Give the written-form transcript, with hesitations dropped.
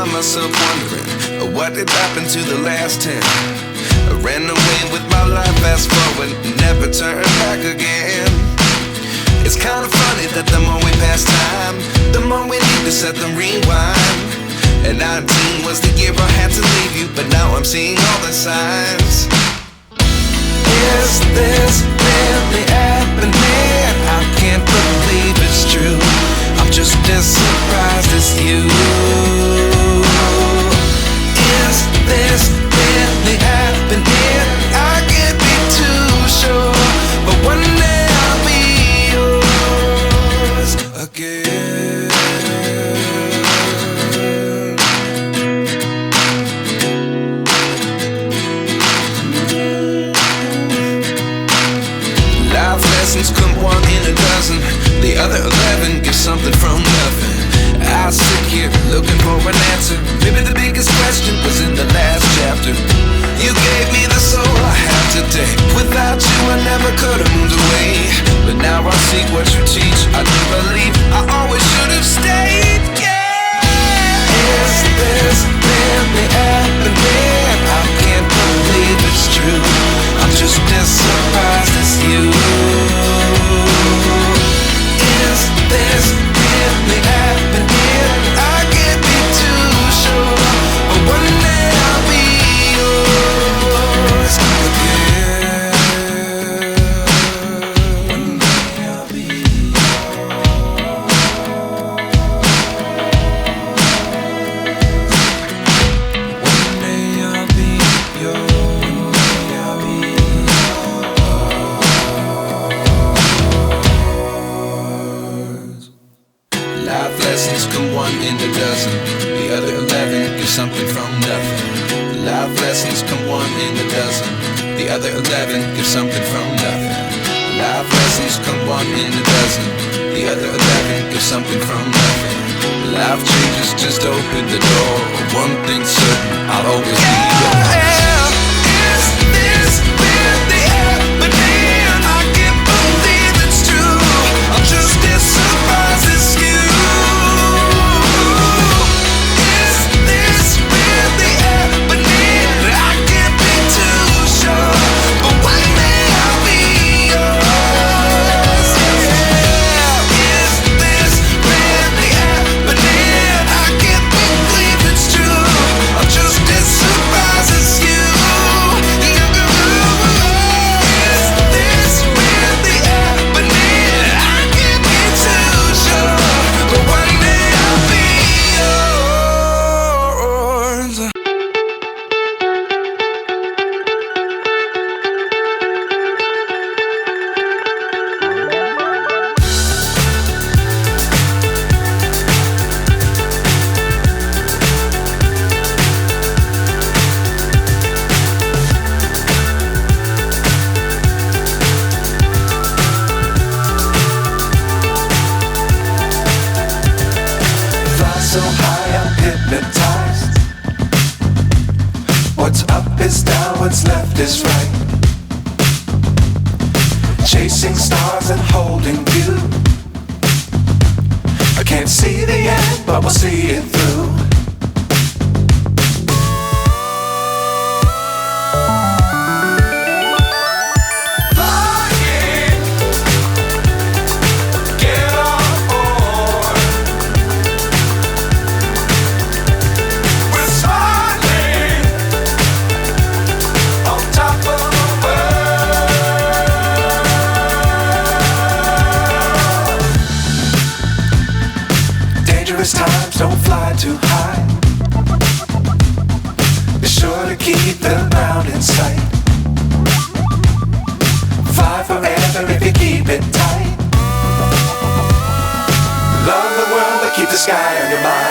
find myself wondering, what did happen to the last 10? I ran away with my life, fast forward, never turn back again. It's kind of funny that the more we pass time, the more we need to set the rewind. And 19 was the year I had to leave you, but now I'm seeing all the signs. Is this really happening? I can't believe it's true. I'm just as surprised as you. Is this really happening? I can't be too sure, but one day I'll be yours again. Life lessons come one in a dozen. The other 11 give something from nothing. I sit here looking for an answer. Maybe the biggest question was in the last chapter. You gave me the soul I have today. Without you I never could have moved away. But now I see what you teach. I do believe I always should have stayed. Yeah. Is this really happening? I can't believe it's true. I'm just as surprised as you. Is this really happening? I can't be too sure, but one day I'll be yours again. One day I'll be yours. One day I'll be yours. Life lessons come one in a dozen. The other 11 give something from nothing. Life lessons come one in a dozen. The other 11 give something from nothing. Life lessons come one in a dozen. The other 11 give something from nothing. Life changes just open the door. One thing's certain, I'll always be yours. Is this really happening? I can't believe it's true. I'm just as surprised as you. So high I'm hypnotized. What's up is down, what's left is right. Chasing stars and holding you. I can't see the end, but we'll see it through. Times don't fly too high. Be sure to keep the ground in sight. Fly forever if you keep it tight. Love the world but keep the sky on your mind.